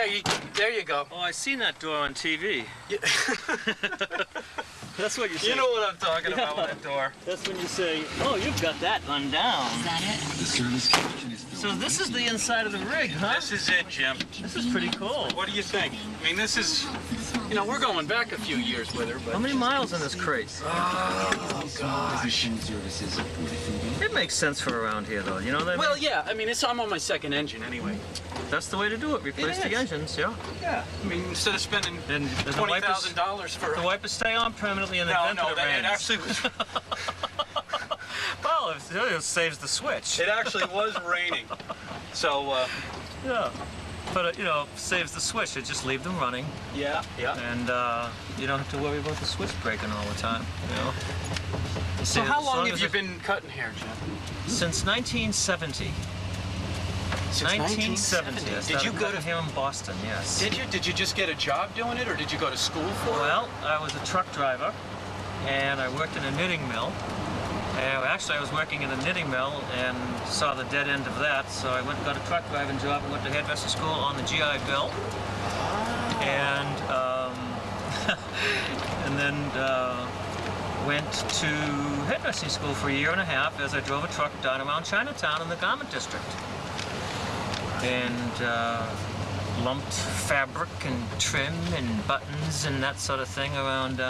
Yeah, there you go. Oh, I seen that door on TV. Yeah. That's what you say. You know what I'm talking about with that door. That's when you say, oh, you've got that one down. Is that it? The service connection is So this is the inside of the rig, huh? This is it, Jim. This is pretty cool. What do you think? I mean, this is, you know, we're going back a few years with her, but... How many miles in this crate? Oh, gosh. services of It makes sense for around here, though. You know what I mean? Well, yeah. I mean, I'm on my second engine anyway. That's the way to do it. Replace the engines, yeah. Yeah. I mean, instead of spending $20,000 for... The wipers stay on permanently in the event No, that it it actually was... Well, it saves the switch. It actually was raining. So, Yeah. But, you know, saves the switch. It just leave them running. yeah. And you don't have to worry about the switch breaking all the time, you know. So how long have you been cutting hair, Jim? Since 1970. Since 1970. I Did started you go cutting to... here in Boston, yes. Did you? Did you just get a job doing it, or did you go to school for it? Well, I was a truck driver, and I worked in a knitting mill. Actually, I was working in a knitting mill and saw the dead end of that, so I went and got a truck driving job and went to hairdresser school on the GI Bill. And and then went to hairdressing school for a year and a half as I drove a truck down around Chinatown in the garment district. And lumped fabric and trim and buttons and that sort of thing around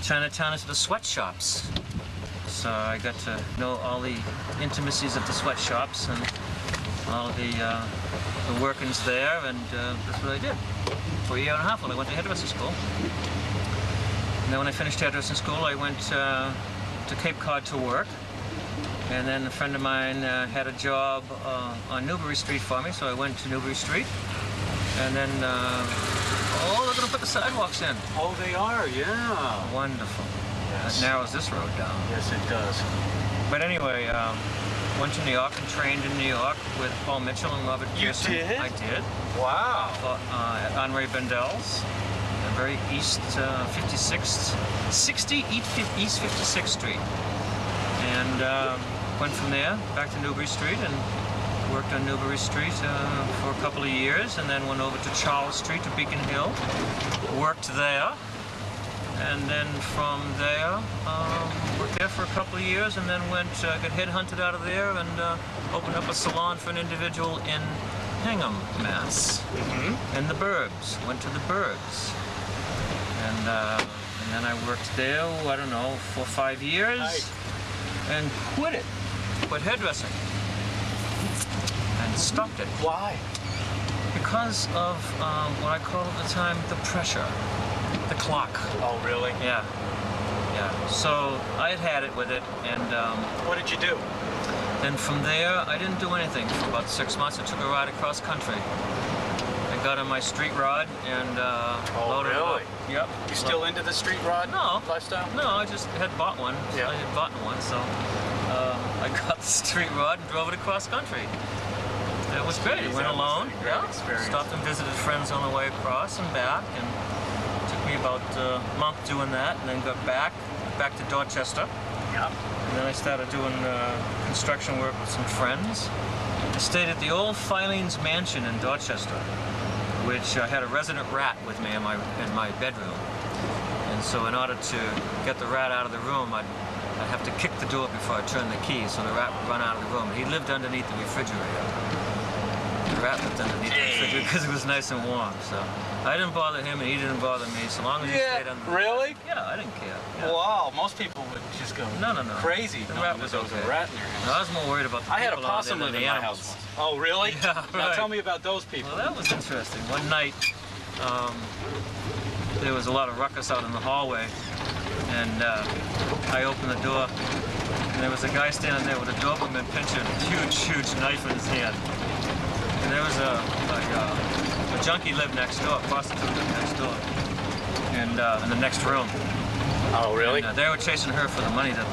Chinatown into the sweatshops. So I got to know all the intimacies of the sweatshops and all the workings there, and that's what I did for a year and a half when I went to hairdressing school. And then when I finished hairdressing school, I went to Cape Cod to work. And then a friend of mine had a job on Newbury Street for me, so I went to Newbury Street. And then, oh, they're going to put the sidewalks in. Oh, they are, yeah. Wonderful. Yes. That narrows this road down. Yes, it does. But anyway, went to New York and trained in New York with Paul Mitchell and Robert Pearson. You did? I did. Wow. At Henri Bendel's, the very East 56th, 60 East 56th Street. And went from there back to Newbury Street and worked on Newbury Street for a couple of years, and then went over to Charles Street to Beacon Hill, worked there. And then from there, worked there for a couple of years, and then got headhunted out of there and opened up a salon for an individual in Hingham, Mass. And the Burbs. Went to the Burbs. And then I worked there, I don't know, for 5 years. Nice. And quit it. Quit hairdressing. And stopped it. Why? Because of what I called at the time the pressure. The clock. Oh, really? Yeah. Yeah. So I had it with it, and What did you do? then from there I didn't do anything for about 6 months. I took a ride across country. I got on my street rod and loaded it up. Yep. You still into the street rod No. lifestyle? No, I just had bought one. Yeah. I had bought one, so I got the street rod and drove it across country. It was great. I went That was alone. a great experience. Stopped and visited friends on the way across and back, and took me about a month doing that, and then got back to Dorchester. Yeah. And then I started doing construction work with some friends. I stayed at the old Filene's Mansion in Dorchester, which had a resident rat with me in my bedroom. And so in order to get the rat out of the room, I'd have to kick the door before I turned the key, so the rat would run out of the room. He lived underneath the refrigerator. The rat lived underneath the refrigerator because it was nice and warm. So I didn't bother him, and he didn't bother me, so long as he stayed under. Really? Yeah, I didn't care. Yeah. Wow, most people would just go No. crazy. The knowing rat that was there was okay. a rat in your No, house. I was more worried about the I had a people out possum there live than in the my animals. house once. Oh, really? Yeah, Now right. tell me about those people. Well, that was interesting. One night, there was a lot of ruckus out in the hallway, and I opened the door, and there was a guy standing there with a Doberman pincher and a huge knife in his hand. And there was a junkie lived next door, a prostitute lived next door, and in the next room. Oh, really? And, they were chasing her for the money that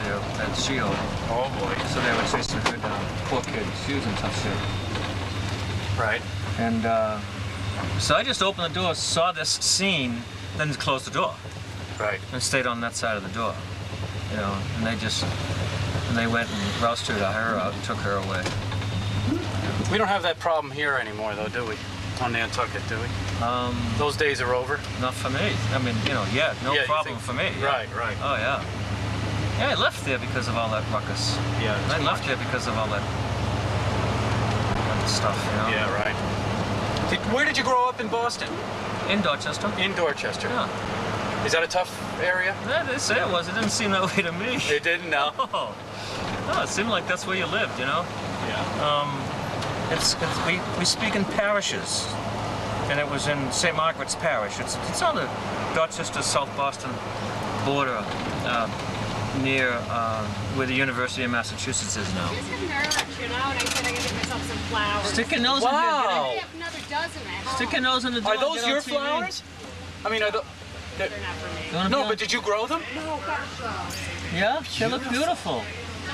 she owed. Oh, boy. So they were chasing her down. Poor kid, she was in tough shape. Right. And so I just opened the door, saw this scene, then closed the door. Right. And stayed on that side of the door, you know. And they went and rousted her out and took her away. We don't have that problem here anymore, though, do we? on Nantucket, do we? Um, Those days are over. Not for me. I mean, you know, yeah, no Yeah, you problem think- for me. Yeah. Right, right. Oh yeah. Yeah, I left there because of all that ruckus. Yeah. I left there because of all that stuff, you know. Yeah, right. Where did you grow up in Boston? In Dorchester. In Dorchester. Yeah. Is that a tough area? Yeah, they say it was. It didn't seem that way to me. It didn't, no. Oh. No, it seemed like that's where you lived, you know. Yeah. We speak in parishes, and it was in St. Margaret's Parish. It's on the Dorchester South Boston border, near where the University of Massachusetts is now. Just a nerd, you know, and I said I gotta get myself some flowers. Stick your nose Wow. in I here. have another dozen at home. Stick your nose in the door. Are those get on your TV. flowers? I mean, are the, They're not for me. You wanna no, be but did you grow them? No, gosh. Yeah, they look beautiful. What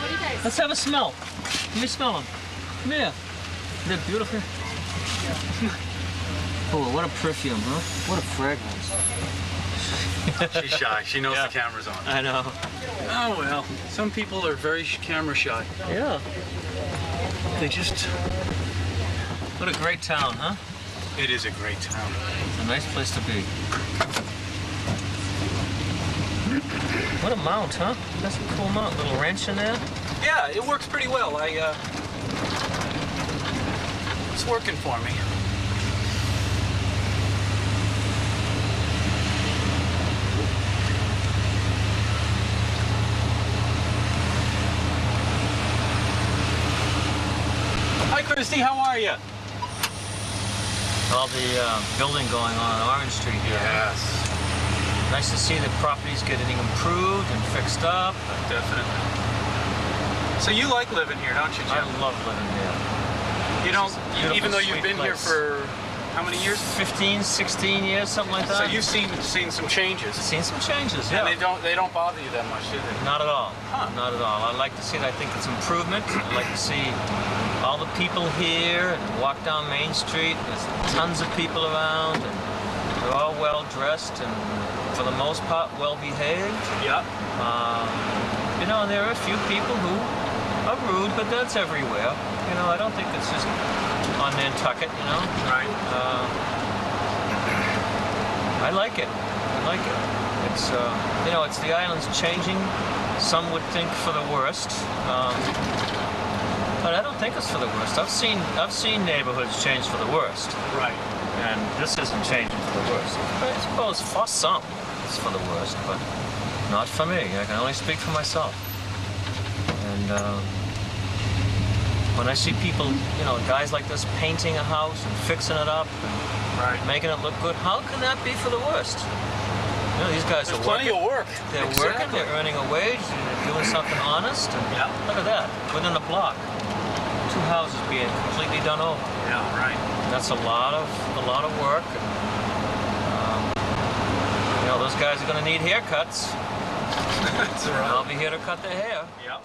do you guys? Let's have a smell. Let me smell them. Come here. They're beautiful. Oh, what a perfume, huh? What a fragrance. She's shy. She knows Yeah. the camera's on. I know. Oh, well. Some people are very camera shy. Yeah. They just... What a great town, huh? It is a great town. It's a nice place to be. What a mount, huh? That's a cool mount. Little wrench in there. Yeah, it works pretty well. It's working for me. Hi, Christy. How are you? All the building going on Orange Street here. Yes, Nice to see the properties getting improved and fixed up. definitely. So you like living here, don't you, I Jim? love living here. You don't, beautiful, even though you've sweet been here place. for how many years? 15, 16 years, something like that. So you've seen some changes, seen some changes, yeah. and they don't bother you that much, do they? Not at all. Huh. Not at all. I like to see it. I think it's improvement. I like to see all the people here and walk down Main Street. There's tons of people around, and they're all well dressed and, for the most part, well behaved. Yeah. You know, there are a few people who are rude, but that's everywhere. You know, I don't think it's just on Nantucket. You know. Right. I like it. I like it. It's you know, it's the island's changing. Some would think for the worst, but I don't think it's for the worst. I've seen neighborhoods change for the worst, Right. and this isn't changing for the worst. I suppose for some it's for the worst, but not for me. I can only speak for myself. And when I see people, you know, guys like this painting a house and fixing it up and Right. making it look good, how can that be for the worst? You know, these guys There's are plenty working. of work. They're working, they're earning a wage, and they're doing something honest. And Yeah. look at that, within a block, 2 houses being completely done over. Yeah. Right. That's a lot of work. And, you know, those guys are going to need haircuts. That's I'll be here to cut their hair. Yep.